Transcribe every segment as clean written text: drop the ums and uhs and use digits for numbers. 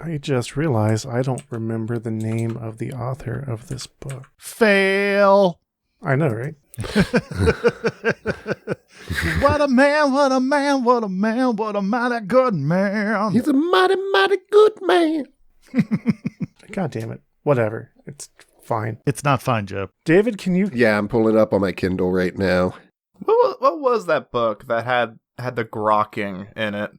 I just realized I don't remember the name of the author of this book. Fail. I know, right? What a man, what a man, what a man, what a mighty good man. He's a mighty, mighty good man. God damn it. Whatever. It's fine. It's not fine, Joe. David, can you... Yeah, I'm pulling it up on my Kindle right now. What was that book that had the grokking in it?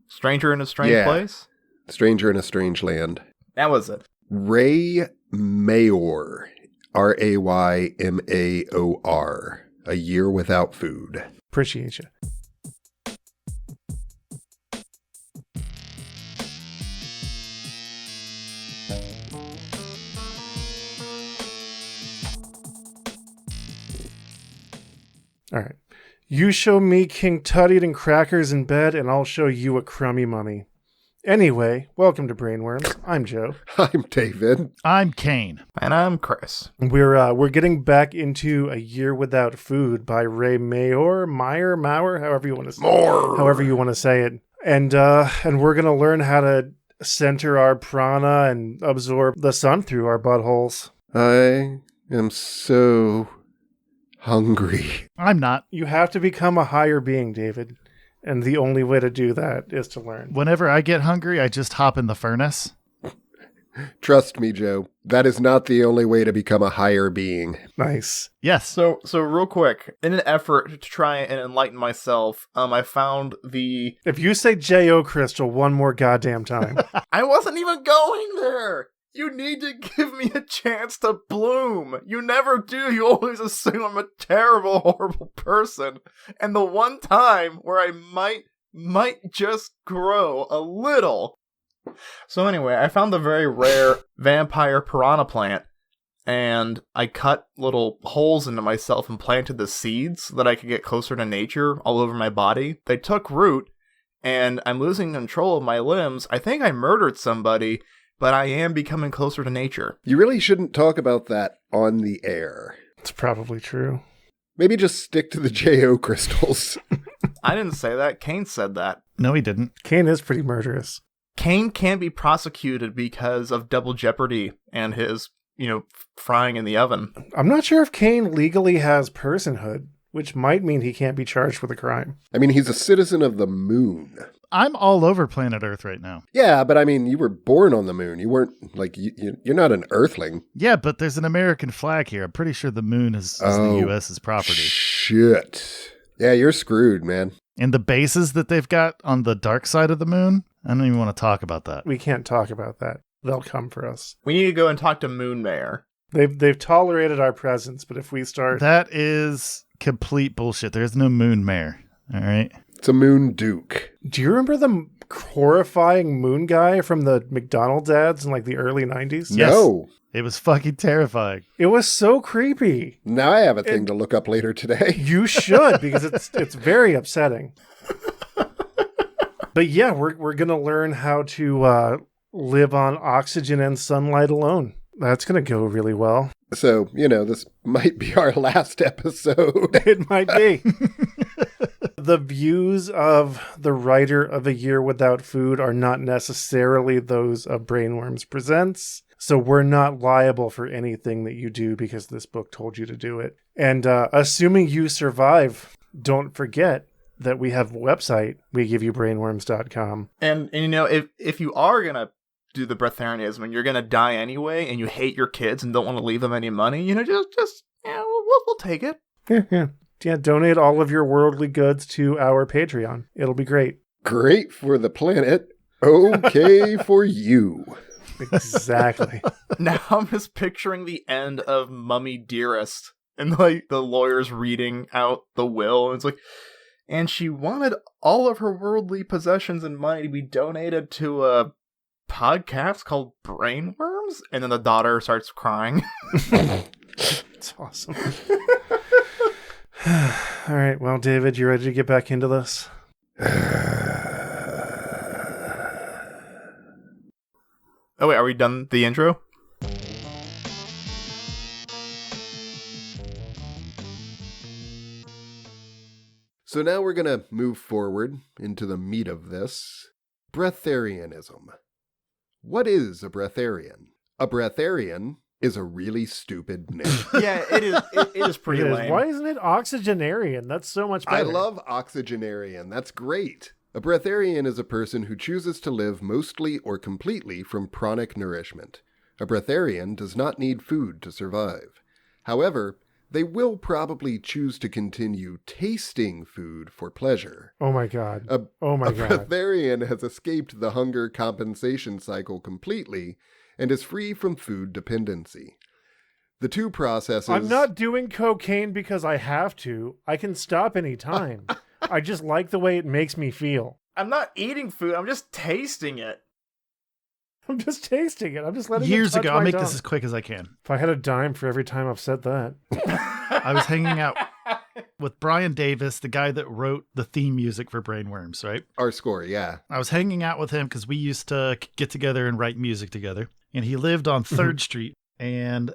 Stranger in a Strange Place? Stranger in a Strange Land. That was it. Ray Mayor. Raymaor. A Year Without Food. Appreciate you. All right. You show me King Tut eating crackers in bed, and I'll show you a crummy mummy. Anyway, welcome to Brainworms. I'm Joe. I'm David. I'm Kaine. And I'm Chris. We're getting back into A Year Without Food by Ray Maurer, however you want to say it. However you want to say it. And we're going to learn how to center our prana and absorb the sun through our buttholes. I am so hungry. I'm not. You have to become a higher being, David. And the only way to do that is to learn. Whenever I get hungry, I just hop in the furnace. Trust me, Joe. That is not the only way to become a higher being. Nice. Yes. So real quick, in an effort to try and enlighten myself, I found the... If you say J.O. Crystal one more goddamn time. I wasn't even going there! You need to give me a chance to bloom. You never do. You always assume I'm a terrible, horrible person. And the one time where I might just grow a little. So anyway, I found the very rare vampire piranha plant, and I cut little holes into myself and planted the seeds so that I could get closer to nature all over my body. They took root, and I'm losing control of my limbs. I think I murdered somebody, but I am becoming closer to nature. You really shouldn't talk about that on the air. It's probably true. Maybe just stick to the J.O. crystals. I didn't say that. Kaine said that. No, he didn't. Kaine is pretty murderous. Kaine can't be prosecuted because of double jeopardy and his, frying in the oven. I'm not sure if Kaine legally has personhood, which might mean he can't be charged with a crime. I mean, he's a citizen of the moon. I'm all over planet Earth right now. Yeah, but I mean, you were born on the moon. You weren't, you're not an Earthling. Yeah, but there's an American flag here. I'm pretty sure the moon is the U.S.'s property. Shit. Yeah, you're screwed, man. And the bases that they've got on the dark side of the moon, I don't even want to talk about that. We can't talk about that. They'll come for us. We need to go and talk to Moon Mayor. They've tolerated our presence, but if we start... That is complete bullshit. There's no moon mayor, all right? It's a moon duke. Do you remember the horrifying moon guy from the McDonald's ads in the early 90s? Yes. No. It was fucking terrifying. It was so creepy. Now I have a thing to look up later today. You should, because it's very upsetting. But yeah, we're going to learn how to live on oxygen and sunlight alone. That's going to go really well. So, this might be our last episode. It might be. The views of the writer of A Year Without Food are not necessarily those of Brainworms Presents. So we're not liable for anything that you do because this book told you to do it. And assuming you survive, don't forget that we have a website, WeGiveYouBrainworms.com. And if you are going to do the breatharianism and you're going to die anyway and you hate your kids and don't want to leave them any money, we'll take it. Yeah, donate all of your worldly goods to our Patreon. It'll be great. Great for the planet. Okay for you. Exactly. Now I'm just picturing the end of Mummy Dearest and the lawyers reading out the will. And it's like, and she wanted all of her worldly possessions and money to be donated to a podcast called Brainworms. And then the daughter starts crying. It's awesome. All right. Well, David, you ready to get back into this? Oh, wait, are we done the intro? So now we're going to move forward into the meat of this. Breatharianism. What is a breatharian? A breatharian is a really stupid name. Yeah, it is pretty It is. lame. Why isn't it oxygenarian? That's so much better. I love oxygenarian. That's great. A breatharian is a person who chooses to live mostly or completely from pranic nourishment. A breatharian does not need food to survive. However, they will probably choose to continue tasting food for pleasure. Oh my god. A God. breatharian has escaped the hunger compensation cycle completely and is free from food dependency. The two processes... I'm not doing cocaine because I have to. I can stop any time. I just like the way it makes me feel. I'm not eating food. I'm just tasting it. I'm just tasting it. I'm just letting Years it touch ago, my I'll make tongue. this as quick as I can. If I had a dime for every time I've said that. I was hanging out with Brian Davis, the guy that wrote the theme music for Brainworms, right? Our score, yeah. I was hanging out with him because we used to get together and write music together. And he lived on 3rd Street. And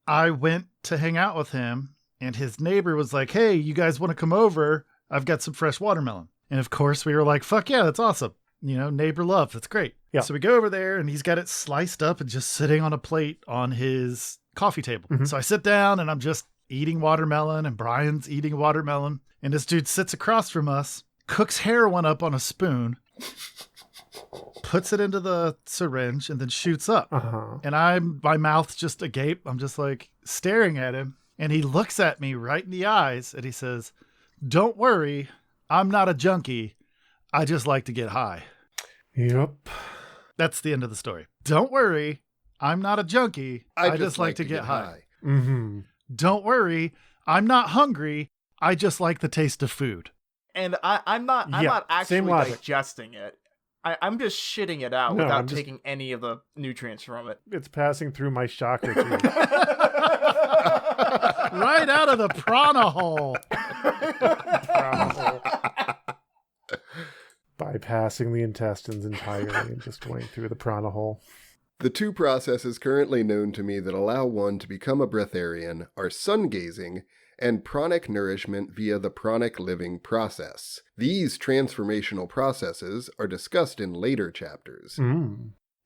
I went to hang out with him. And his neighbor was like, hey, you guys want to come over? I've got some fresh watermelon. And of course, we were like, fuck yeah, that's awesome. You know, neighbor love. That's great. Yeah. So we go over there and he's got it sliced up and just sitting on a plate on his coffee table. So I sit down and I'm just eating watermelon and Brian's eating watermelon. And this dude sits across from us, cooks heroin up on a spoon, puts it into the syringe and then shoots up. And my mouth's just agape. I'm just like staring at him. And he looks at me right in the eyes and he says, don't worry, I'm not a junkie. I just like to get high. Yep. That's the end of the story. Don't worry, I'm not a junkie. I just like to get high. Mm-hmm. Don't worry, I'm not hungry. I just like the taste of food. And I'm not actually same logic. digesting it. I'm just shitting it out No, without taking any of the nutrients from it. It's passing through my chakra tube. Right out of the prana hole. Bypassing the intestines entirely and just going through the prana hole. The two processes currently known to me that allow one to become a breatharian are sun gazing and pranic nourishment via the pranic living process. These transformational processes are discussed in later chapters.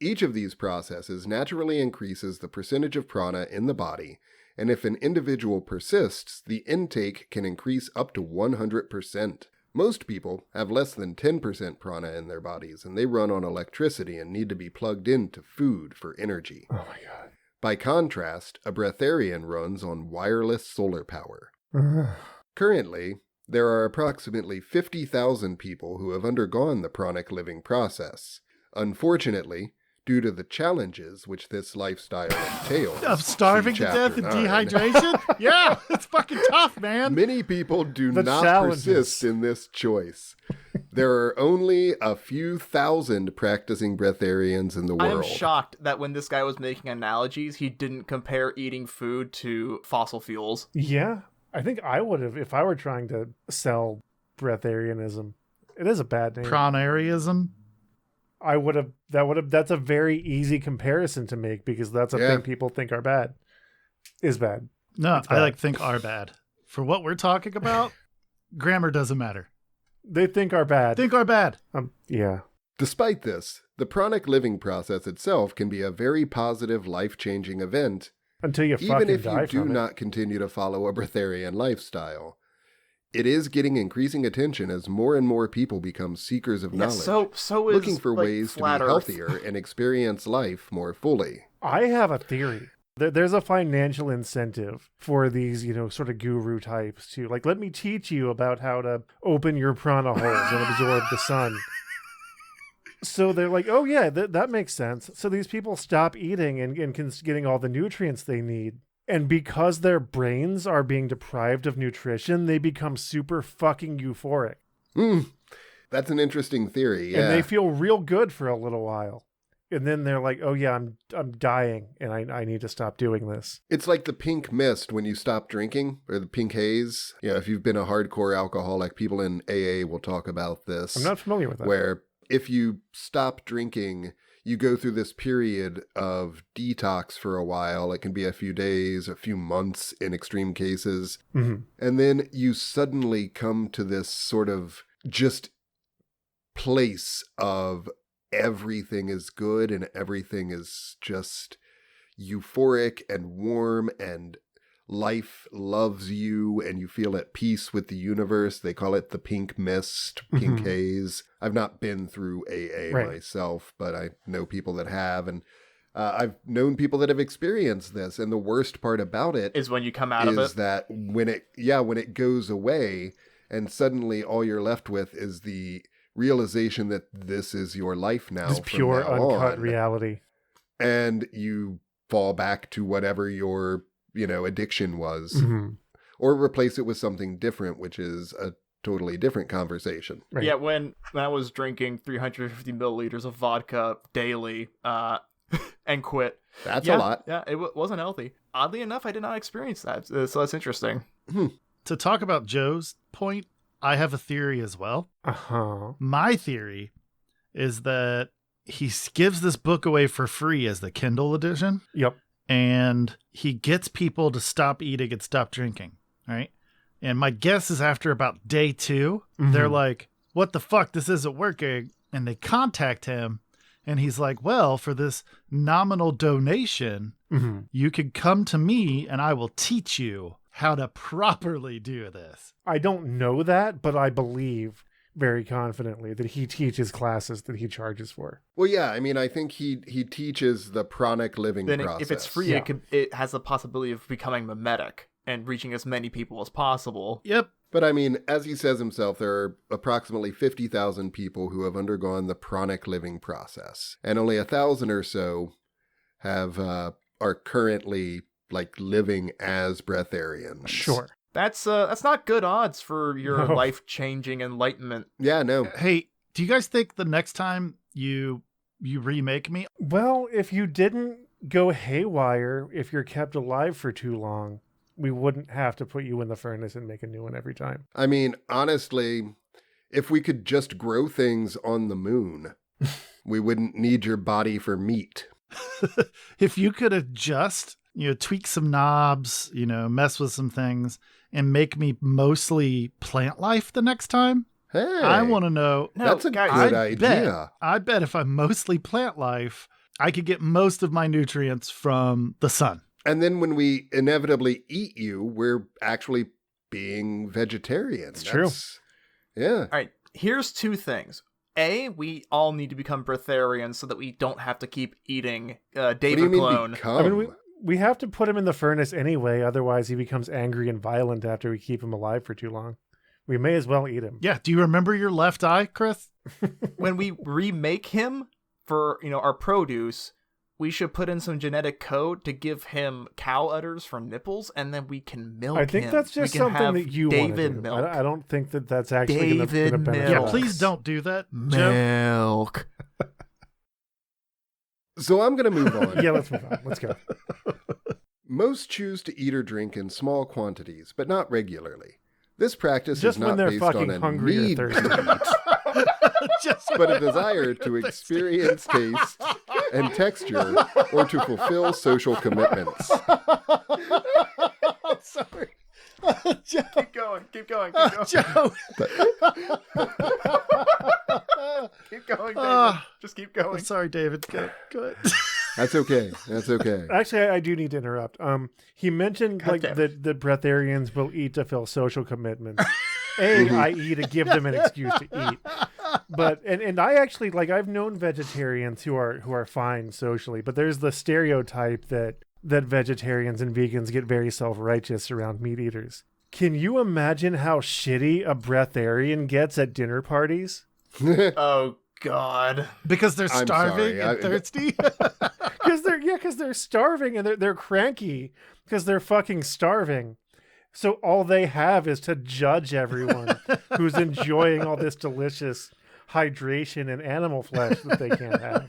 Each of these processes naturally increases the percentage of prana in the body, and if an individual persists, the intake can increase up to 100%. Most people have less than 10% prana in their bodies, and they run on electricity and need to be plugged into food for energy. Oh my god. By contrast, a breatharian runs on wireless solar power. Currently, there are approximately 50,000 people who have undergone the pranic living process. Unfortunately, due to the challenges which this lifestyle entails. Of starving see to death and Chapter 9, dehydration? Yeah, it's fucking tough, man. Many people do The not challenges. persist in this choice. There are only a few thousand practicing breatharians in the I am world. shocked that when this guy was making analogies, he didn't compare eating food to fossil fuels. Yeah. I think I would have if I were trying to sell breatharianism. It is a bad name. Pranarianism? That's a very easy comparison to make because that's a thing people think are bad. Is bad. No, It's I bad. think are bad. For what we're talking about, grammar doesn't matter. They think are bad. Think are bad. Yeah. Despite this, the pranic living process itself can be a very positive, life-changing event, Until you even fucking if die you do from it. not continue to follow a breatharian lifestyle. It is getting increasing attention as more and more people become seekers of knowledge, So is looking for like, ways to be flat Earth. healthier and experience life more fully. I have a theory. There's a financial incentive for these, sort of guru types to, like, let me teach you about how to open your prana holes and absorb the sun. So they're like, oh yeah, that makes sense. So these people stop eating and getting all the nutrients they need. And because their brains are being deprived of nutrition, they become super fucking euphoric. That's an interesting theory, yeah. And they feel real good for a little while. And then they're like, oh yeah, I'm dying and I need to stop doing this. It's like the pink mist when you stop drinking, or the pink haze. Yeah, if you've been a hardcore alcoholic, people in AA will talk about this. I'm not familiar with that. Where if you stop drinking, you go through this period of detox for a while. It can be a few days, a few months in extreme cases. Mm-hmm. And then you suddenly come to this sort of just place of everything is good and everything is just euphoric and warm and life loves you and you feel at peace with the universe. They call it the pink mist, pink haze. I've not been through AA myself, but I know people that have, and I've known people that have experienced this. And the worst part about it is when you come out of it, is that when it goes away and suddenly all you're left with is the realization that this is your life now. It's pure uncut on, reality. And you fall back to whatever your addiction was, or replace it with something different, which is a totally different conversation. Right. Yeah, when I was drinking 350 milliliters of vodka daily and quit. That's a lot. Yeah, it wasn't healthy. Oddly enough, I did not experience that, so that's interesting. To talk about Joe's point, I have a theory as well. My theory is that he gives this book away for free as the Kindle edition. Yep. And he gets people to stop eating and stop drinking, right? And my guess is after about day 2, they're like, what the fuck? This isn't working. And they contact him. And he's like, well, for this nominal donation, you can come to me and I will teach you how to properly do this. I don't know that, but I believe very confidently that he teaches classes that he charges for. Well, yeah, I mean, I think he teaches the pranic living process. If it's free, it has the possibility of becoming mimetic and reaching as many people as possible. Yep. But I mean, as he says himself, there are approximately 50,000 people who have undergone the pranic living process, and only 1,000 or so are currently living as breatharians. Sure. That's not good odds for your life-changing enlightenment. Yeah, no. Hey, do you guys think the next time you remake me? Well, if you didn't go haywire, if you're kept alive for too long, we wouldn't have to put you in the furnace and make a new one every time. I mean, honestly, if we could just grow things on the moon, we wouldn't need your body for meat. If you could adjust, tweak some knobs, mess with some things, and make me mostly plant life the next time. Hey, I want to know. That's a good idea. I bet if I'm mostly plant life, I could get most of my nutrients from the sun. And then when we inevitably eat you, we're actually being vegetarian. It's true. Yeah. All right, here's 2 things. A, we all need to become breatharians so that we don't have to keep eating David Clone. I mean, we have to put him in the furnace anyway, otherwise he becomes angry and violent after we keep him alive for too long. We may as well eat him. Yeah, do you remember your left eye, Chris? When we remake him for, our produce, we should put in some genetic code to give him cow udders for nipples, and then we can milk him. I think that's just something that you want to do. Milk. I don't think that's actually going to benefit. Yeah, please don't do that, Joe. Milk. So I'm going to move on. Yeah, let's move on. Let's go. Most choose to eat or drink in small quantities, but not regularly. This practice Just is when not they're based fucking on a hungry or need thirsty. to eat, but a desire to experience taste and texture or to fulfill social commitments. Sorry. Joe. Keep going. Joe. Keep going, David. Just keep going. Sorry, David. Go ahead. That's okay. Actually, I do need to interrupt. He mentioned that breatharians will eat to fill social commitments. i.e. to give them an excuse to eat. But and I actually I've known vegetarians who are fine socially, but there's the stereotype that vegetarians and vegans get very self-righteous around meat eaters. Can you imagine how shitty a breatharian gets at dinner parties? Oh God! Because they're starving and thirsty. Because they're starving and they're cranky because they're fucking starving. So all they have is to judge everyone who's enjoying all this delicious hydration and animal flesh that they can't have.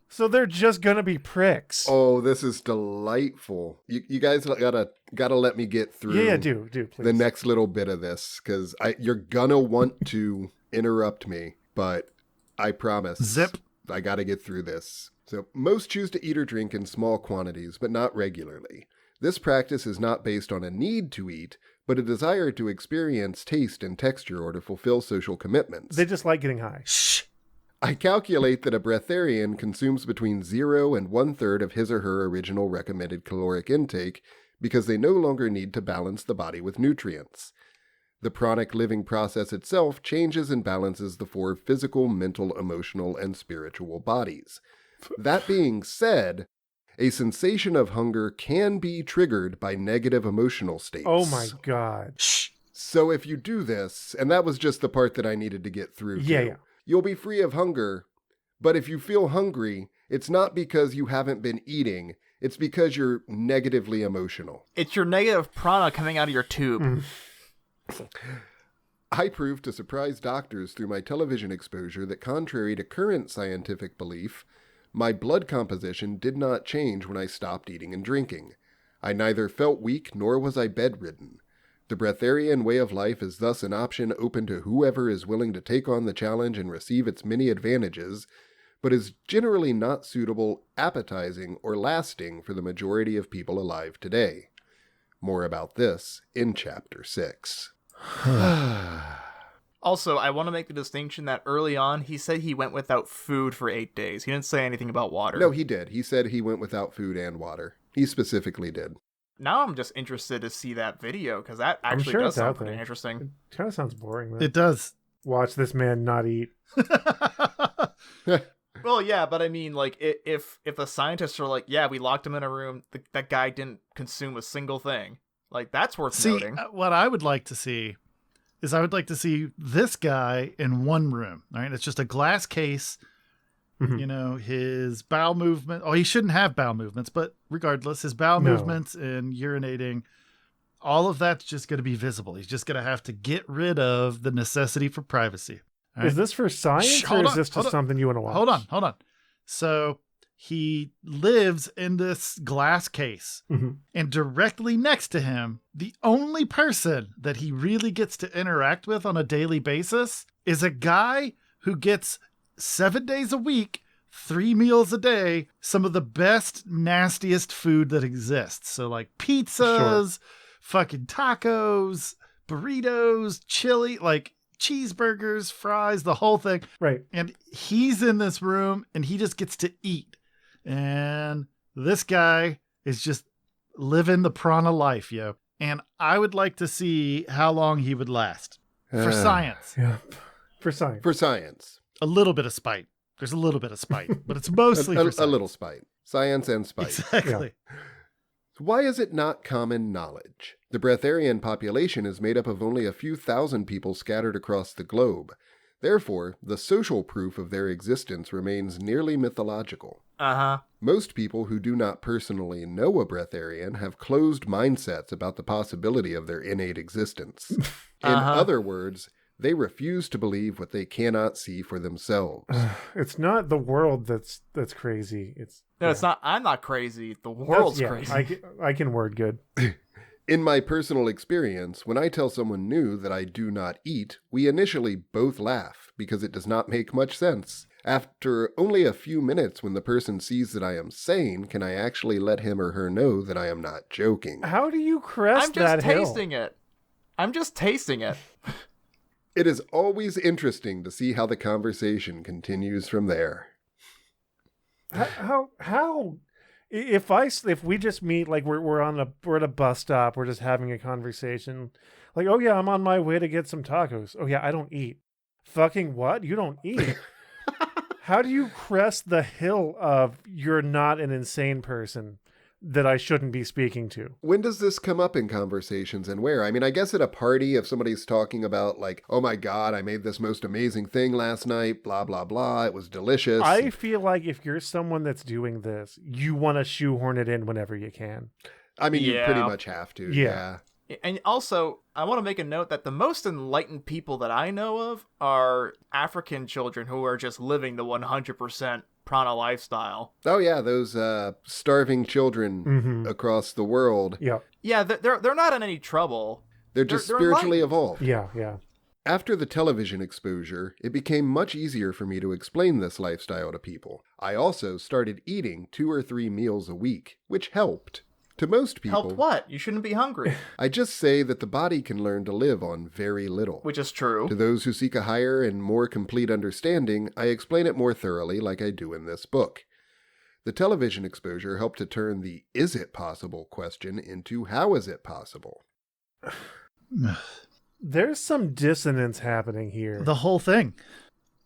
So they're just gonna be pricks. Oh, this is delightful. You guys gotta let me get through. Yeah, do please. The next little bit of this, because you're gonna want to interrupt me, but I promise. Zip. I gotta get through this. So most choose to eat or drink in small quantities, but not regularly. This practice is not based on a need to eat, but a desire to experience taste and texture or to fulfill social commitments. They just like getting high. Shh. I calculate that a breatharian consumes between 0 and 1/3 of his or her original recommended caloric intake because they no longer need to balance the body with nutrients. The pranic living process itself changes and balances the 4 physical, mental, emotional, and spiritual bodies. That being said, a sensation of hunger can be triggered by negative emotional states. Oh my God. Shh. So if you do this, and that was just the part that I needed to get through Yeah. you'll be free of hunger, but if you feel hungry, it's not because you haven't been eating, it's because you're negatively emotional. It's your negative prana coming out of your tube. I proved to surprise doctors through my television exposure that contrary to current scientific belief, my blood composition did not change when I stopped eating and drinking. I neither felt weak nor was I bedridden. The breatharian way of life is thus an option open to whoever is willing to take on the challenge and receive its many advantages, but is generally not suitable, appetizing, or lasting for the majority of people alive today. More about this in Chapter 6. Also, I want to make the distinction that early on, he said he went without food for 8 days. He didn't say anything about water. No, he did. He said he went without food and water. He specifically did. Now I'm just interested to see that video, because that I'm actually sure does it's sound out pretty there. interesting. It kind of sounds boring, though. It does. Watch this man not eat. Well, yeah, but I mean, like, if the scientists are like, yeah, we locked him in a room, that guy didn't consume a single thing, like, that's worth noting. What I would like to see is I would like to see this guy in one room. All right, it's just a glass case. Mhm. You know, his bowel movement. Oh, he shouldn't have bowel movements, but regardless, his bowel No. movements and urinating, all of that's just going to be visible. He's just going to have to get rid of the necessity for privacy. All Is right? this for science, Shh, or hold is on, this hold just on. something you want to watch? Hold on. So he lives in this glass case, Mhm. and directly next to him, the only person that he really gets to interact with on a daily basis is a guy who gets 7 days a week, 3 meals a day, some of the best, nastiest food that exists. So like pizzas, fucking tacos, burritos, chili, like cheeseburgers, fries, the whole thing. Right. And he's in this room and he just gets to eat. And this guy is just living the prana life, yo. And I would like to see how long he would last. For science. Yeah. For science. For science. A little bit of spite. There's a little bit of spite, but it's mostly for A science. little spite. Science and spite. Exactly. Why is it not common knowledge? The breatharian population is made up of only a few thousand people scattered across the globe. Therefore, the social proof of their existence remains nearly mythological. Uh-huh. Most people who do not personally know a breatharian have closed mindsets about the possibility of their innate existence. In other words, they refuse to believe what they cannot see for themselves. It's not the world that's crazy. No, it's not. I'm not crazy. The world's That's- crazy. I can word good. In my personal experience, when I tell someone new that I do not eat, we initially both laugh because it does not make much sense. After only a few minutes, when the person sees that I am sane, can I actually let him or her know that I am not joking? How do you crest I'm just that hill? tasting it. I'm just tasting it. It is always interesting to see how the conversation continues from there. How if we just meet, like we're at a bus stop, we're just having a conversation, like, oh yeah, I'm on my way to get some tacos. Oh yeah, I don't eat. Fucking what? You don't eat? How do you crest the hill of you're not an insane person that I shouldn't be speaking to? When does this come up in conversations and where? I mean, I guess at a party, if somebody's talking about like, oh my God, I made this most amazing thing last night, blah, blah, blah. It was delicious. I feel like if you're someone that's doing this, you want to shoehorn it in whenever you can. I mean, you Yeah. pretty much have to. Yeah. And also, I want to make a note that the most enlightened people that I know of are African children who are just living the 100% prana lifestyle. Oh yeah, those starving children Mhm. across the world. Yeah. Yeah, they're not in any trouble. They're just They're spiritually enlightened. evolved. Yeah. After the television exposure, it became much easier for me to explain this lifestyle to people. I also started eating 2 or 3 meals a week, which helped. To most people... Helped what? You shouldn't be hungry. I just say that the body can learn to live on very little. Which is true. To those who seek a higher and more complete understanding, I explain it more thoroughly like I do in this book. The television exposure helped to turn the "is it possible" question into "how is it possible?" There's some dissonance happening here. The whole thing.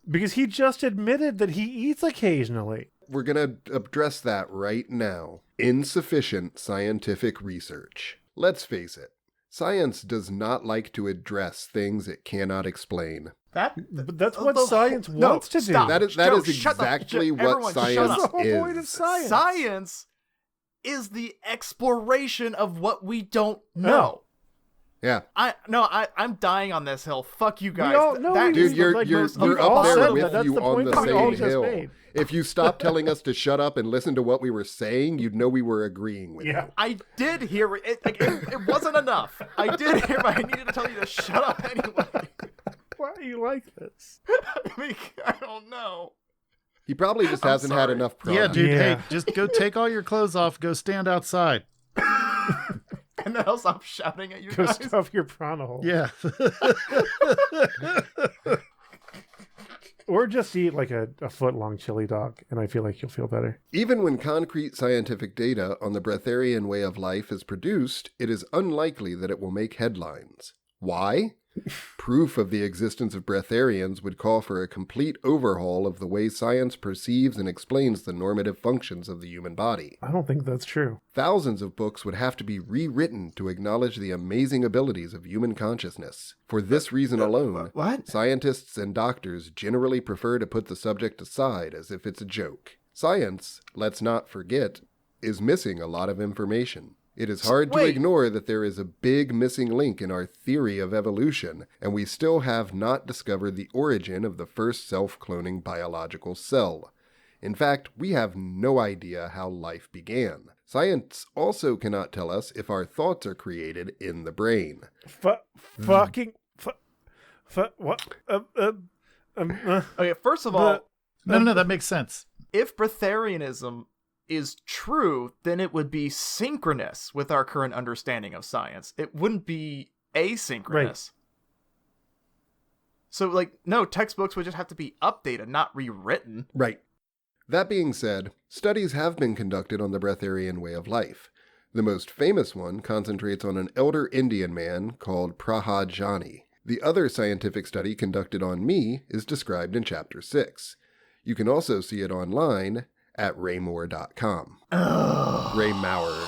Because he just admitted that he eats occasionally. We're going to address that right now. Insufficient scientific research. Let's face it, science does not like to address things it cannot explain. But that's what science wants to do. That is exactly what science That's the whole is. point of science. Science is the exploration of what we don't know. Yeah. I'm dying on this hill. Fuck you guys. Dude, you're up there with you on the same hill. Made. If you stopped telling us to shut up and listen to what we were saying, you'd know we were agreeing with you. I did hear it. It wasn't enough. I did hear, but I needed to tell you to shut up anyway. Why do you like this? I don't know. He probably just hasn't had enough prana. Yeah, dude, hey, just go take all your clothes off, go stand outside. And then I'll stop shouting at you Go guys. stuff your prana hole. Yeah. Or just eat like a foot-long chili dog, and I feel like you'll feel better. Even when concrete scientific data on the breatharian way of life is produced, it is unlikely that it will make headlines. Why? Proof of the existence of breatharians would call for a complete overhaul of the way science perceives and explains the normative functions of the human body. I don't think that's true. Thousands of books would have to be rewritten to acknowledge the amazing abilities of human consciousness. For this reason alone, scientists and doctors generally prefer to put the subject aside as if it's a joke. Science, let's not forget, is missing a lot of information. It is hard to ignore that there is a big missing link in our theory of evolution, and we still have not discovered the origin of the first self-cloning biological cell. In fact, we have no idea how life began. Science also cannot tell us if our thoughts are created in the brain. What? Okay, first of all... No, that makes sense. If breatharianism is true, then it would be synchronous with our current understanding of science. It wouldn't be asynchronous. Right. So, no, textbooks would just have to be updated, not rewritten. Right. That being said, studies have been conducted on the breatharian way of life. The most famous one concentrates on an elder Indian man called Prahajani. The other scientific study conducted on me is described in Chapter 6. You can also see it online at raymour.com. Ray Maurer.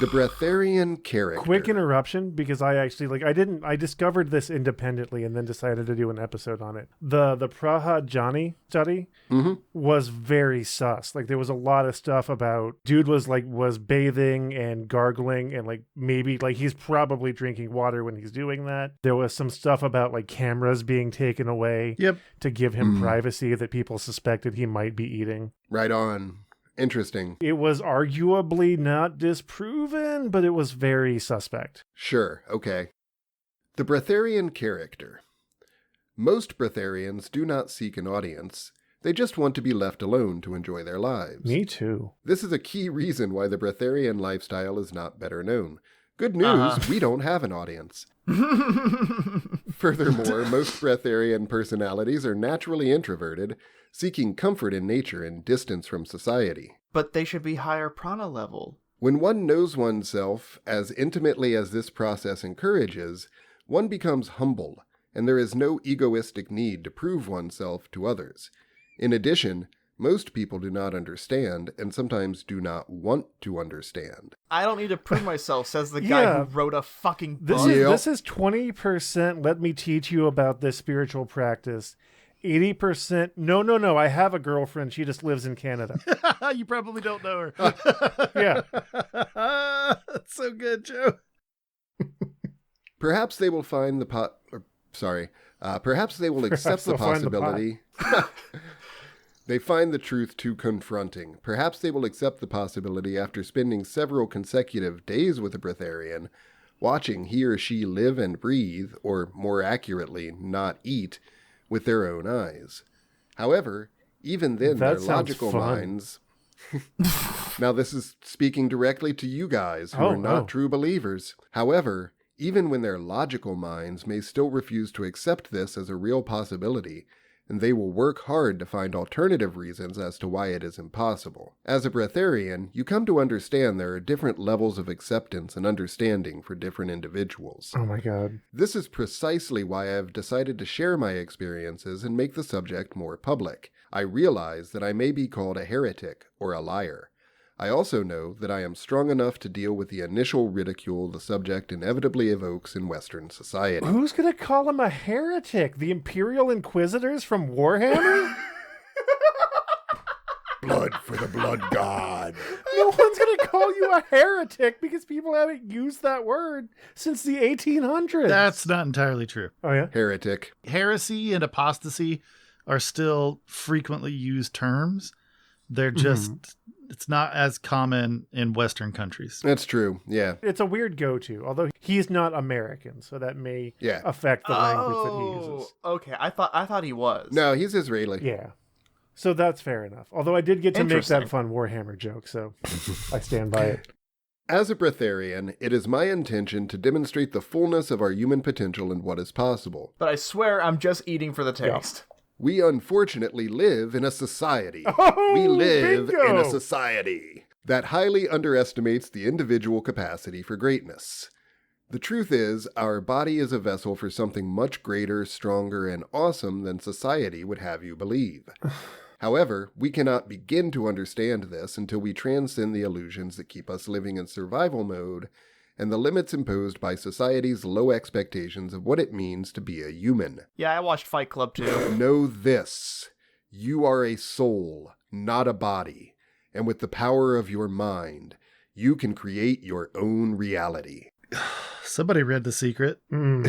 The breatharian character. Quick interruption, because I actually, I discovered this independently and then decided to do an episode on it. The Prahajani study was very sus. There was a lot of stuff about dude was bathing and gargling and maybe he's probably drinking water when he's doing that. There was some stuff about cameras being taken away to give him privacy that people suspected he might be eating. Right on. Interesting. It was arguably not disproven, but it was very suspect. Sure, okay. The breatharian character. Most breatharians do not seek an audience. They just want to be left alone to enjoy their lives. Me too. This is a key reason why the breatharian lifestyle is not better known. Good news, we don't have an audience. Furthermore, most breatharian personalities are naturally introverted, seeking comfort in nature and distance from society. But they should be higher prana level. When one knows oneself as intimately as this process encourages, one becomes humble, and there is no egoistic need to prove oneself to others. In addition, most people do not understand, and sometimes do not want to understand. I don't need to prove myself, says the guy who wrote a fucking book. This is 20%, let me teach you about this spiritual practice. 80%, no, I have a girlfriend, she just lives in Canada. You probably don't know her. Yeah. That's so good, Joe. Perhaps they will find perhaps they will accept the possibility. They find the truth too confronting. Perhaps they will accept the possibility after spending several consecutive days with a breatharian, watching he or she live and breathe, or more accurately, not eat, with their own eyes. However, even then, their logical minds... Now, this is speaking directly to you guys who are not true believers. However, even when their logical minds may still refuse to accept this as a real possibility, and they will work hard to find alternative reasons as to why it is impossible. As a breatharian, you come to understand there are different levels of acceptance and understanding for different individuals. Oh my god. This is precisely why I have decided to share my experiences and make the subject more public. I realize that I may be called a heretic or a liar. I also know that I am strong enough to deal with the initial ridicule the subject inevitably evokes in Western society. Who's gonna call him a heretic? The Imperial Inquisitors from Warhammer? Blood for the blood god. No one's gonna call you a heretic because people haven't used that word since the 1800s. That's not entirely true. Oh yeah? Heretic. Heresy and apostasy are still frequently used terms. They're just, it's not as common in Western countries. That's true, yeah. It's a weird go-to, although he's not American, so that may affect the language that he uses. Okay. I thought he was. No, he's Israeli. Yeah. So that's fair enough. Although I did get to make that fun Warhammer joke, so I stand by it. As a breatharian, it is my intention to demonstrate the fullness of our human potential and what is possible. But I swear I'm just eating for the taste. We unfortunately live in a society. Oh, we live bingo! in a society that highly underestimates the individual capacity for greatness. The truth is, our body is a vessel for something much greater, stronger, and awesome than society would have you believe. However, we cannot begin to understand this until we transcend the illusions that keep us living in survival mode and the limits imposed by society's low expectations of what it means to be a human. Yeah, I watched Fight Club too. Know this. You are a soul, not a body. And with the power of your mind, you can create your own reality. Somebody read The Secret. And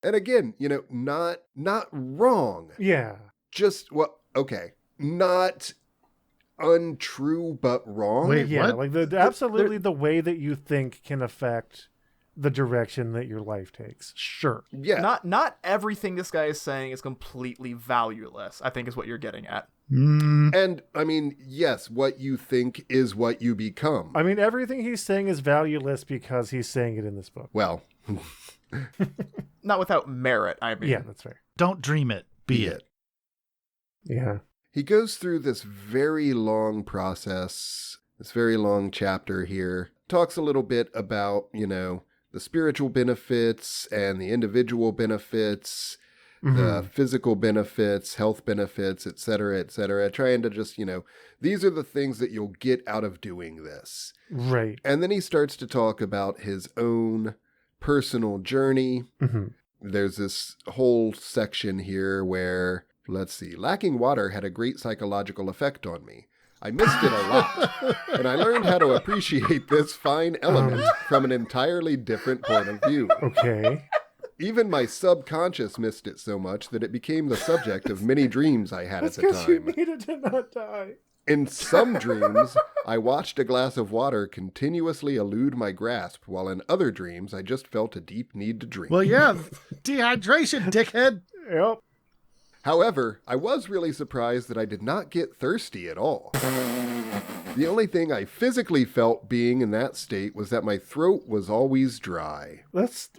again, not wrong. Yeah. Just, not untrue but wrong. Wait, Yeah, what? like absolutely the way that you think can affect the direction that your life takes. Sure. Yeah. Not everything this guy is saying is completely valueless, I think is what you're getting at. And, I mean, yes, what you think is what you become. I mean, everything he's saying is valueless because he's saying it in this book. Well, Not without merit, I mean. Yeah, that's fair. Don't dream it. Be it. Yeah. he goes through this very long process, this very long chapter here. Talks a little bit about, the spiritual benefits and the individual benefits, the physical benefits, health benefits, etc., trying to just, these are the things that you'll get out of doing this. Right. And then he starts to talk about his own personal journey. There's this whole section here where, let's see, lacking water had a great psychological effect on me. I missed it a lot, and I learned how to appreciate this fine element from an entirely different point of view. Okay. Even my subconscious missed it so much that it became the subject of many dreams I had That's at the because you time. needed to not die. In some dreams, I watched a glass of water continuously elude my grasp, while in other dreams, I just felt a deep need to drink. Well, yeah, dehydration, dickhead. Yep. However, I was really surprised that I did not get thirsty at all. The only thing I physically felt being in that state was that my throat was always dry. That's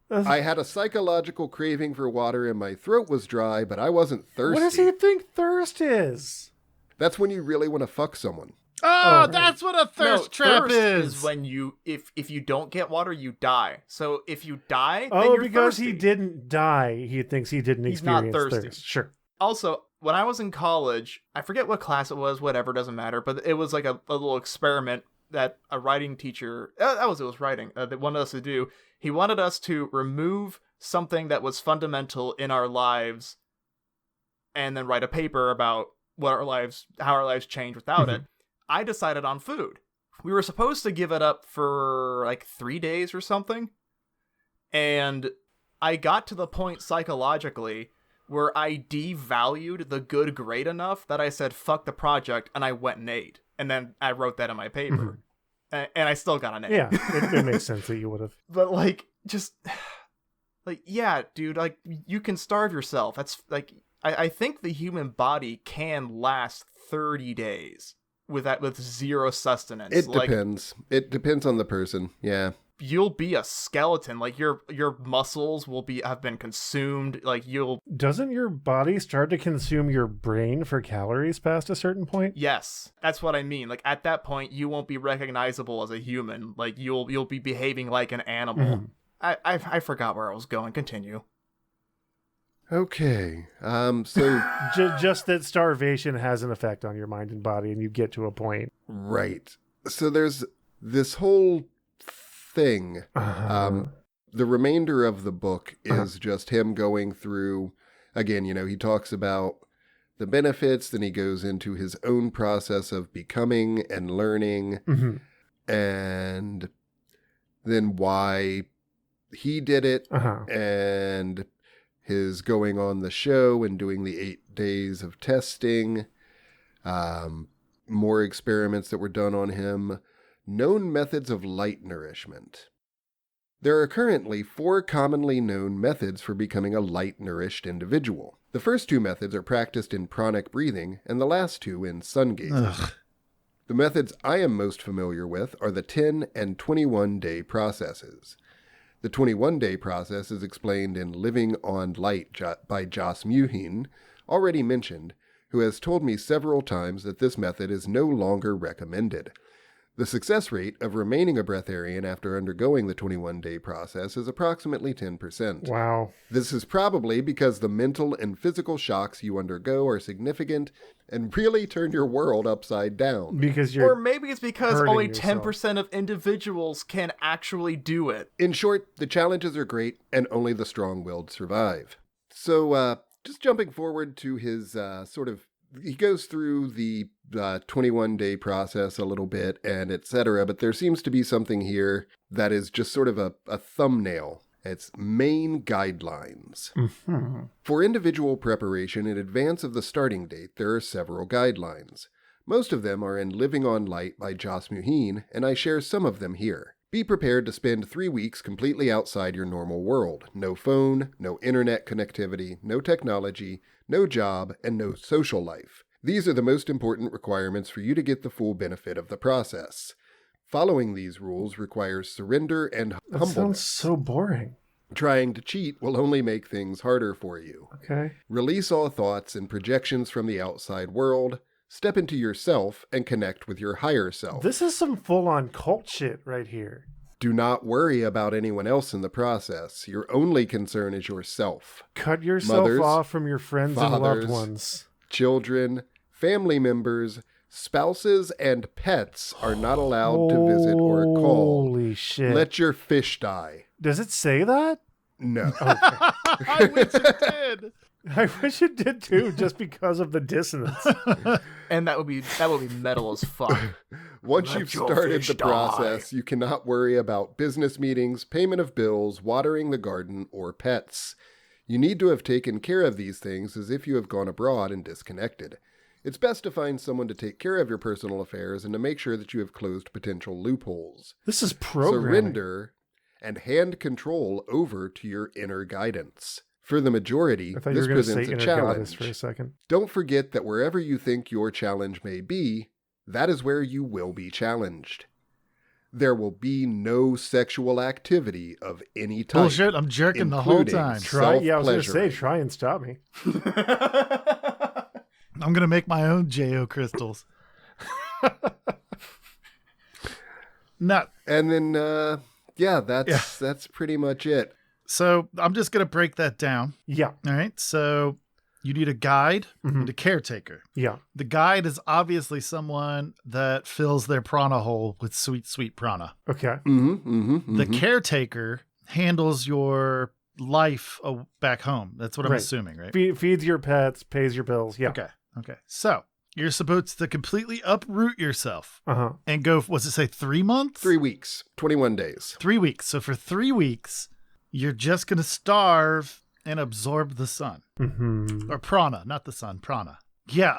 I had a psychological craving for water and my throat was dry, but I wasn't thirsty. What does he think thirst is? That's when you really want to fuck someone. Oh, right. that's what a thirst trap thirst is. when you if you don't get water, you die. So if you die, then Oh, you're because thirsty. he didn't die, he thinks he didn't He's not experience thirsty. thirst. Sure. Also, when I was in college, I forget what class it was, whatever, doesn't matter, but it was like a little experiment that a writing teacher, it was writing, that wanted us to do. He wanted us to remove something that was fundamental in our lives and then write a paper about how our lives change without it. I decided on food. We were supposed to give it up for like 3 days or something. And I got to the point psychologically where I devalued the good grade enough that I said, fuck the project, and I went and ate. And then I wrote that in my paper. And I still got an A. Yeah, it makes sense that you would have. But yeah, dude, you can starve yourself. That's I think the human body can last 30 days. with zero sustenance. It depends. It depends on the person. Yeah. You'll be a skeleton. Like your muscles have been consumed. Like Doesn't your body start to consume your brain for calories past a certain point? Yes, that's what I mean. Like at that point, you won't be recognizable as a human. Like you'll be behaving like an animal. I forgot where I was going. Continue. Okay. So just that starvation has an effect on your mind and body, and you get to a point. right. So there's this whole thing. The remainder of the book is just him going through, again, he talks about the benefits, then he goes into his own process of becoming and learning, and then why he did it, and his going on the show and doing the 8 days of testing, more experiments that were done on him, known methods of light nourishment. There are currently 4 commonly known methods for becoming a light-nourished individual. The first 2 methods are practiced in pranic breathing, and the last 2 in sun gazing. The methods I am most familiar with are the 10 and 21-day processes. The 21-day process is explained in Living on Light by Joss Muhin, already mentioned, who has told me several times that this method is no longer recommended. The success rate of remaining a breatharian after undergoing the 21-day process is approximately 10%. Wow. This is probably because the mental and physical shocks you undergo are significant and really turn your world upside down. Or maybe it's because only yourself. 10% of individuals can actually do it. In short, the challenges are great and only the strong-willed survive. So, just jumping forward to his he goes through the 21-day process a little bit and etc., but there seems to be something here that is just sort of a thumbnail. It's main guidelines. For individual preparation in advance of the starting date, there are several guidelines. Most of them are in Living on Light by Joss Muhin, and I share some of them here. Be prepared to spend 3 weeks completely outside your normal world. No phone, no internet connectivity, no technology, no job, and no social life. These are the most important requirements for you to get the full benefit of the process. Following these rules requires surrender and humbleness. That sounds so boring. Trying to cheat will only make things harder for you. Okay. Release all thoughts and projections from the outside world. Step into yourself and connect with your higher self. This is some full-on cult shit right here. Do not worry about anyone else in the process. Your only concern is yourself. Cut yourself Mothers, off from your friends and fathers, loved ones. Children, family members, spouses, and pets are not allowed to visit or call. Holy shit. Let your fish die. Does it say that? No. I wish it did. I wish it did too, just because of the dissonance. And that would be metal as fuck. Once Let you've your started fish the die. process, you cannot worry about business meetings, payment of bills, watering the garden, or pets. You need to have taken care of these things as if you have gone abroad and disconnected. It's best to find someone to take care of your personal affairs and to make sure that you have closed potential loopholes. This is programming. Surrender and hand control over to your inner guidance. For the majority, I thought you this were going to say presents a inner goddess challenge. for a second. Don't forget that wherever you think your challenge may be, that is where you will be challenged. There will be no sexual activity of any type. Bullshit, I'm jerking the whole including time. I was going to say, self-pleasuring. try and stop me. I'm going to make my own JO crystals. Not. And then, that's pretty much it. So I'm just going to break that down. Yeah. All right. So you need a guide and a caretaker. Yeah. The guide is obviously someone that fills their prana hole with sweet, sweet prana. Okay. The caretaker handles your life back home. That's what I'm Right. assuming, right? Feeds your pets, pays your bills. Yeah. Okay. So you're supposed to completely uproot yourself Uh-huh. and go, what's it say, 3 months? 3 weeks, 21 days. 3 weeks. So for 3 weeks, you're just going to starve and absorb the sun. Mm-hmm. Or prana, not the sun, prana. Yeah,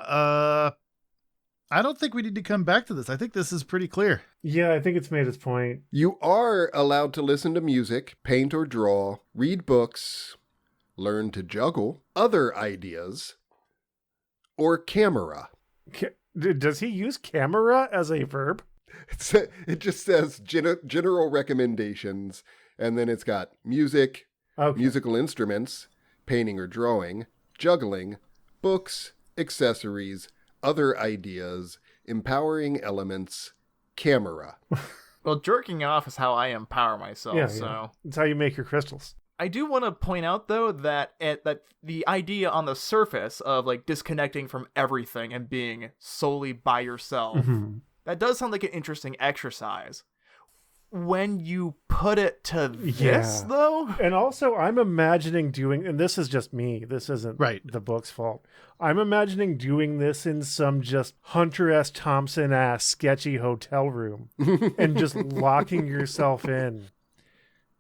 I don't think we need to come back to this. I think this is pretty clear. Yeah, I think it's made its point. You are allowed to listen to music, paint or draw, read books, learn to juggle, other ideas, or camera. Does he use camera as a verb? It just says general recommendations, and then it's got music, musical instruments, painting or drawing, juggling, books, accessories, other ideas, empowering elements, camera. Well, jerking off is how I empower myself, so... It's how you make your crystals. I do want to point out, though, that that the idea on the surface of, like, disconnecting from everything and being solely by yourself, that does sound like an interesting exercise. When you put it to this, though... And also, I'm imagining doing... And this is just me. This isn't the book's fault. I'm imagining doing this in some just Hunter S. Thompson-ass sketchy hotel room and just locking yourself in.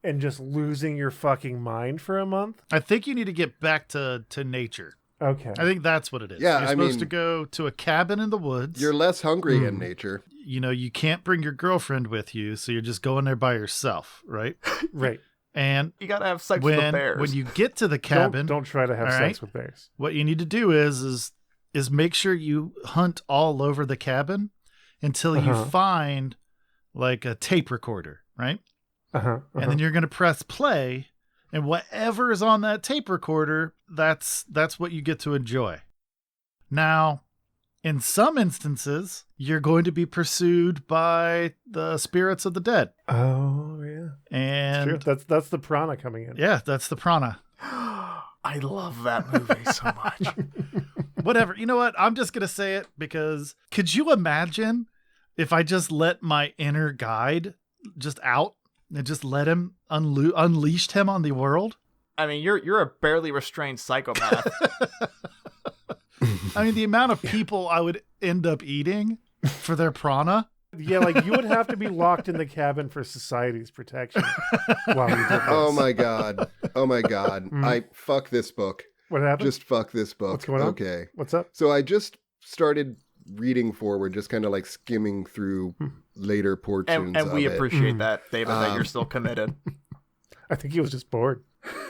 And just losing your fucking mind for a month? I think you need to get back to nature. Okay. I think that's what it is. Yeah, You're supposed to go to a cabin in the woods. You're less hungry in nature. You know, you can't bring your girlfriend with you, so you're just going there by yourself, right? Right. And you gotta have sex with the bears. When you get to the cabin... Don't try to have sex with bears. What you need to do is make sure you hunt all over the cabin until you find, like, a tape recorder, right? And then you're going to press play, and whatever is on that tape recorder, that's what you get to enjoy. Now, in some instances, you're going to be pursued by the spirits of the dead. Oh, yeah. And that's the Piranha coming in. Yeah, that's the Piranha. I love that movie so much. Whatever. You know what? I'm just going to say it because could you imagine if I just let my inner guide just out? And just let him unleashed him on the world. I mean, you're a barely restrained psychopath. I mean, the amount of people I would end up eating for their piranha. Yeah, like you would have to be locked in the cabin for society's protection while you did this. Oh my god. I fuck this book. What happened? Just fuck this book. What's going on? Okay. What's up? So I just started reading forward, just kind of like skimming through later portions and we of appreciate that, David, that you're still committed. I think he was just bored.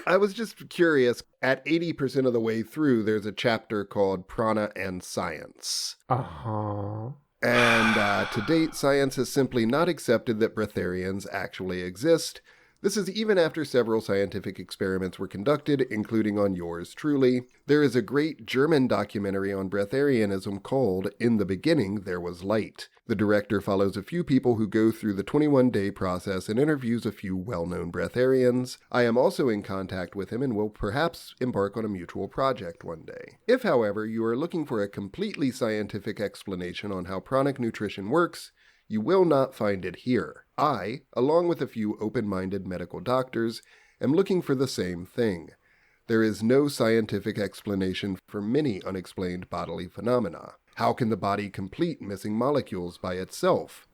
I was just curious. At 80% of the way through, there's a chapter called Prana and Science. Uh-huh. And to date, science has simply not accepted that breatharians actually exist. This is even after several scientific experiments were conducted, including on yours truly. There is a great German documentary on breatharianism called In the Beginning, There Was Light. The director follows a few people who go through the 21-day process and interviews a few well-known breatharians. I am also in contact with him and will perhaps embark on a mutual project one day. If, however, you are looking for a completely scientific explanation on how pranic nutrition works, you will not find it here. I, along with a few open-minded medical doctors, am looking for the same thing. There is no scientific explanation for many unexplained bodily phenomena. How can the body complete missing molecules by itself?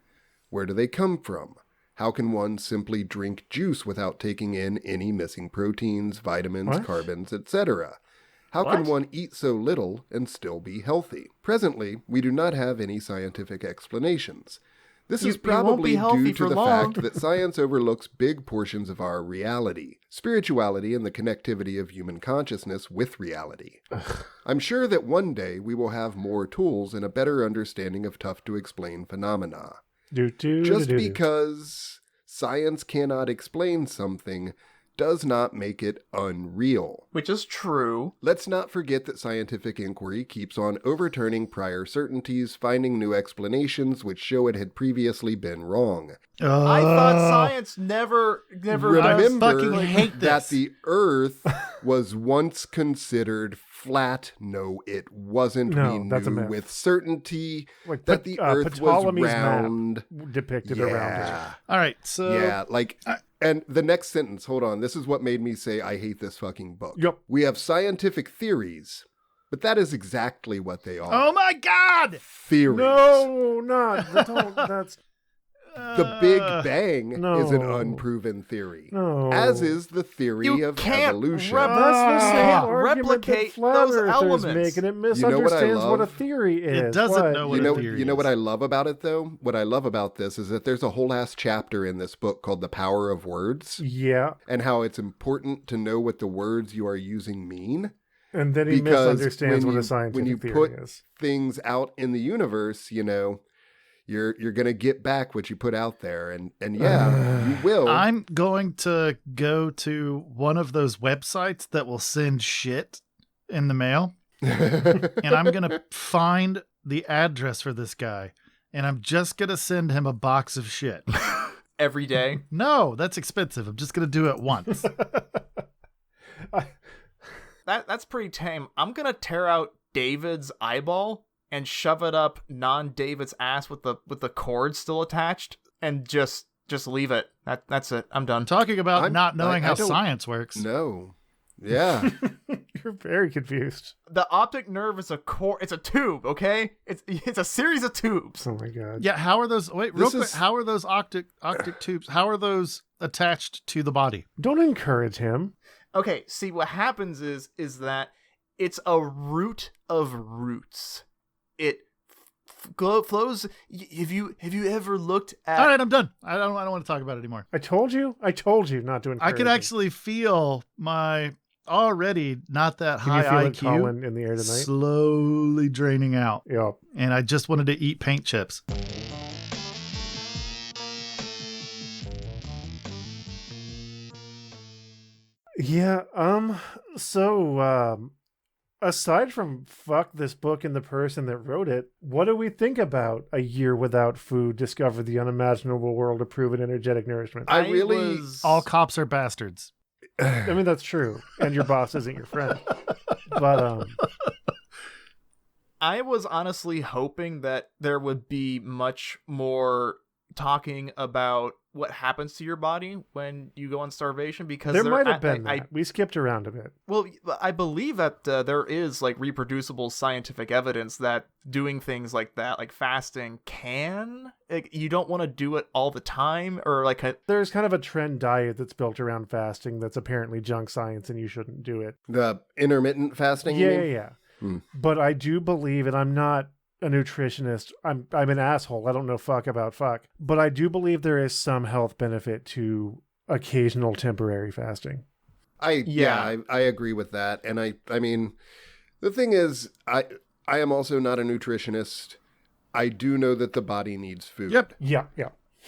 Where do they come from? How can one simply drink juice without taking in any missing proteins, vitamins, carbons, etc.? How can one eat so little and still be healthy? Presently, we do not have any scientific explanations. This is probably due to the fact that science overlooks big portions of our reality, spirituality, and the connectivity of human consciousness with reality. I'm sure that one day we will have more tools and a better understanding of tough-to-explain phenomena. Just because science cannot explain something does not make it unreal. Which is true. Let's not forget that scientific inquiry keeps on overturning prior certainties, finding new explanations which show it had previously been wrong. I thought science never Remember fucking hate that this. the Earth was once considered flat. No, it wasn't. No, we that's a knew myth. with certainty Like that the Earth was Ptolemy's round. map depicted around it. All right, so... Yeah, like... And the next sentence, hold on, this is what made me say I hate this fucking book. Yep. We have scientific theories, but that is exactly what they are. Oh my god! Theories. No, that's... The Big Bang is an no. unproven theory. No. As is the theory You of can't evolution. That's the same argument replicate that flat those earthers elements. make, and it You know what I misunderstands what a love? theory is. It doesn't What? know what You a know, theory you know is. what I love about it, though? What I love about this is that there's a whole ass chapter in this book called The Power of Words, Yeah. and how it's important to know what the words you are using mean. And then he Because misunderstands what a when scientific you theory put is. things out in the universe, you're going to get back what you put out there. And yeah, you will. I'm going to go to one of those websites that will send shit in the mail, and I'm going to find the address for this guy, and I'm just going to send him a box of shit. Every day. No, that's expensive. I'm just going to do it once. That's pretty tame. I'm gonna tear out David's eyeball and shove it up non-David's ass with the cord still attached, and just leave it. That's it. I'm done. Talking about not knowing how science works. No. Yeah. You're very confused. The optic nerve is a core. It's a tube. Okay. It's a series of tubes. Oh my god. Yeah. How are those? Wait, real quick. How are those optic tubes? How are those attached to the body? Don't encourage him. Okay, see what happens is that it's a root of roots. It flows. Have you ever looked at? All right, I'm done. I don't want to talk about it anymore. I told you not to encourage I could him. actually feel my already not that Can high you feel it IQ falling in the air tonight? slowly draining out. Yep. And I just wanted to eat paint chips. Yeah, aside from fuck this book and the person that wrote it, what do we think about A Year Without Food, Discover the Unimaginable World of Proven Energetic Nourishment? All cops are bastards. I mean, that's true. And your boss isn't your friend. But, I was honestly hoping that there would be much more talking about what happens to your body when you go on starvation, because there might have been that. We skipped around a bit. Well, I believe that there is like reproducible scientific evidence that doing things like that, like fasting, you don't want to do it all the time, or there's kind of a trend diet that's built around fasting that's apparently junk science and you shouldn't do it. The intermittent fasting? Yeah. But I do believe, and I'm not a nutritionist, I'm an asshole, I don't know fuck about fuck, but I do believe there is some health benefit to occasional temporary fasting. I agree with that. And I mean, the thing is, I am also not a nutritionist. I do know that the body needs food. Yep. Yeah.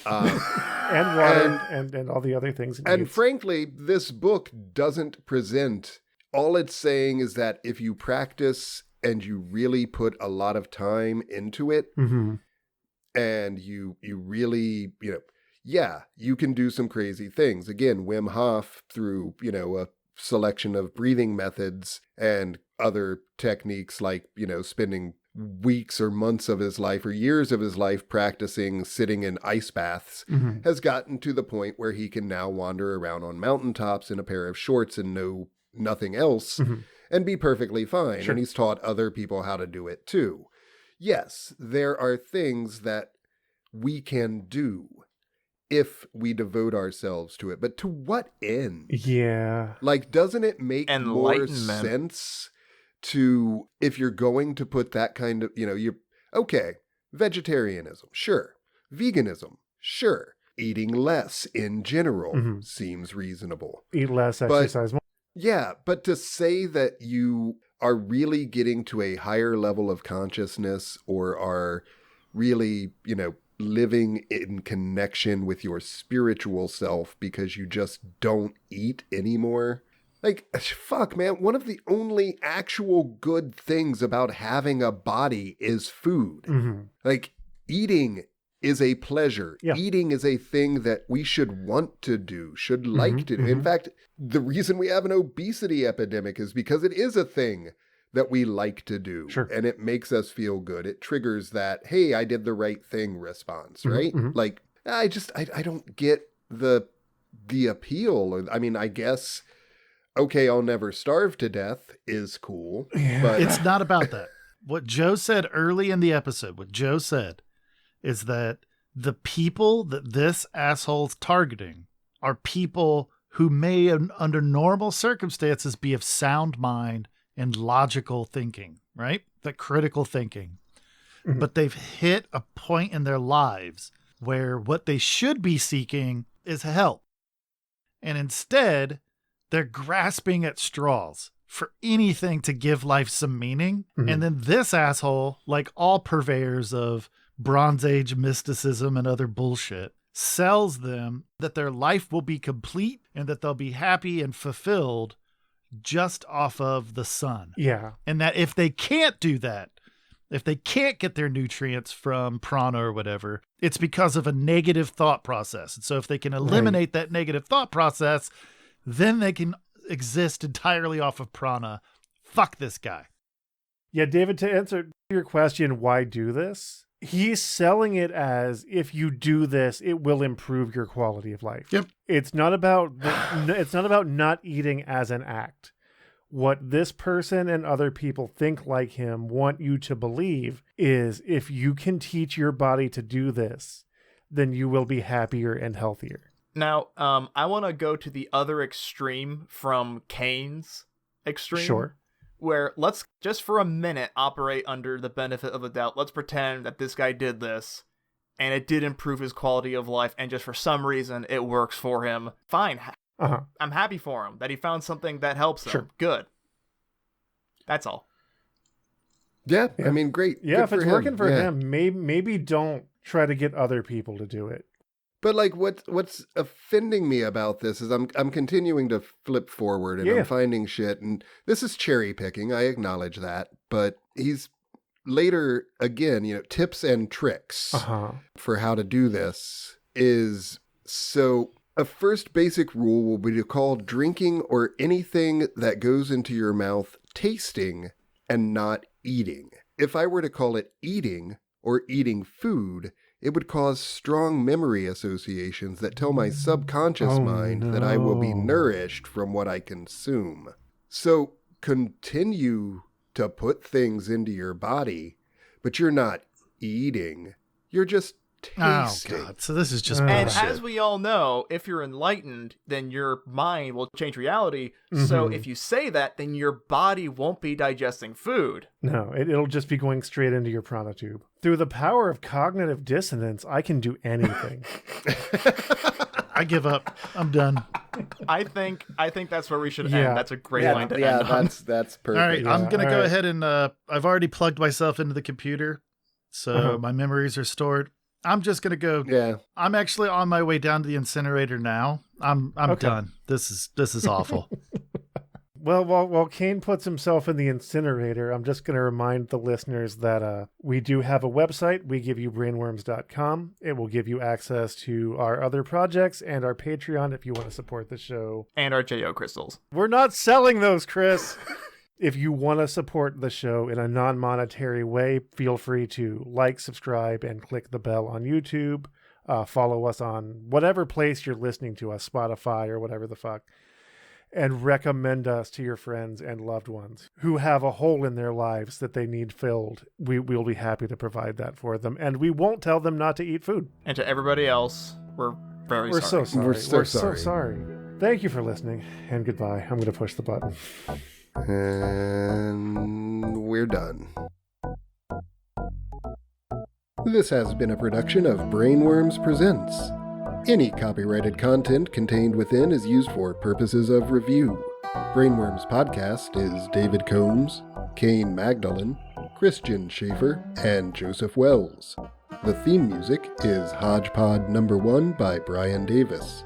And water and all the other things. And frankly, this book doesn't present. All it's saying is that if you practice and you really put a lot of time into it, and you really, you can do some crazy things. Again, Wim Hof, through, a selection of breathing methods and other techniques like, spending weeks or months of his life or years of his life practicing sitting in ice baths, has gotten to the point where he can now wander around on mountaintops in a pair of shorts and know nothing else. And be perfectly fine. Sure. And he's taught other people how to do it too. Yes, there are things that we can do if we devote ourselves to it. But to what end? Yeah. Like, doesn't it make more sense to, if you're going to put that kind of, vegetarianism, sure. Veganism, sure. Eating less in general seems reasonable. Eat less, exercise more. Yeah, but to say that you are really getting to a higher level of consciousness or are really, living in connection with your spiritual self because you just don't eat anymore. Like, fuck, man, one of the only actual good things about having a body is food. Like, eating is a pleasure. Yeah. Eating is a thing that we should want to do, should like to do. In fact, the reason we have an obesity epidemic is because it is a thing that we like to do. Sure. And it makes us feel good. It triggers that, hey, I did the right thing response, right? Like, I don't get the appeal. I mean, I guess, okay, I'll never starve to death is cool. Yeah. But it's not about that. What Joe said early in the episode, is that the people that this asshole's targeting are people who may, under normal circumstances, be of sound mind and logical thinking, right? The critical thinking. But they've hit a point in their lives where what they should be seeking is help. And instead, they're grasping at straws. for anything to give life some meaning. Mhm. And then this asshole, like all purveyors of Bronze Age mysticism and other bullshit, sells them that their life will be complete and that they'll be happy and fulfilled just off of the sun. Yeah. And that if they can't do that, if they can't get their nutrients from prana or whatever, it's because of a negative thought process. And so if they can eliminate that negative thought process, then they can exist entirely off of prana. Fuck this guy. Yeah, David, to answer your question, why do this? He's selling it as if you do this, it will improve your quality of life. Yep. It's not about it's not about not eating as an act. What this person and other people think like him want you to believe is if you can teach your body to do this, then you will be happier and healthier. Now, I want to go to the other extreme from Kaine's extreme. Sure. Where let's just for a minute operate under the benefit of the doubt. Let's pretend that this guy did this and it did improve his quality of life, and just for some reason it works for him. Fine. Uh-huh. I'm happy for him that he found something that helps him. Sure. Good. That's all. Yeah, I mean, great. Yeah, Good if it's for working for Yeah. him, maybe don't try to get other people to do it. But like, what's offending me about this is I'm continuing to flip forward and Yeah. I'm finding shit, and this is cherry picking. I acknowledge that, but he's later again, tips and tricks Uh-huh. for how to do this is so. A first basic rule will be to call drinking or anything that goes into your mouth tasting and not eating. If I were to call it eating or eating food, it would cause strong memory associations that tell my subconscious mind that I will be no. nourished from what I consume. So continue to put things into your body, but you're not eating. You're just tasting. Oh, God. So this is just And bullshit. as we all know, if you're enlightened, then your mind will change reality. So Mhm. if you say that, then your body won't be digesting food. No, it'll just be going straight into your prana tube. Through the power of cognitive dissonance, I can do anything. I give up. I'm done. I think that's where we should Yeah. end. That's a great line to yeah, end on. that's perfect. All right, Yeah, I'm going to all go right. ahead and I've already plugged myself into the computer, so Uh-huh. my memories are stored. I'm just going to go. Yeah. I'm actually on my way down to the incinerator now. I'm Okay. done. This is awful. Well, while Kaine puts himself in the incinerator, I'm just going to remind the listeners that we do have a website, wegiveyoubbrainworms.com. It will give you access to our other projects and our Patreon if you want to support the show. And our JO crystals. We're not selling those, Chris. If you want to support the show in a non-monetary way, feel free to like, subscribe, and click the bell on YouTube. Follow us on whatever place you're listening to us, Spotify or whatever the fuck. And recommend us to your friends and loved ones who have a hole in their lives that they need filled. We'll be happy to provide that for them. And we won't tell them not to eat food. And to everybody else, we're very We're sorry. so sorry. We're so sorry. sorry. Thank you for listening, and goodbye. I'm going to push the button. And we're done. This has been a production of Brainworms Presents. Any copyrighted content contained within is used for purposes of review. Brainworms Podcast is David Combs, Kaine Magdalen, Christian Schaefer, and Joseph Wells. The theme music is Hodgepod No. 1 by Brian Davis.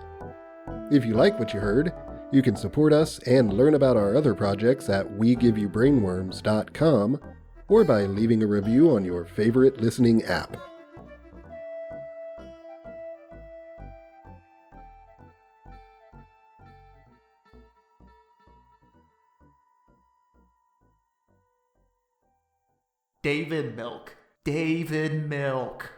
If you like what you heard, you can support us and learn about our other projects at wegiveyoubbrainworms.com or by leaving a review on your favorite listening app. David Milk. David Milk.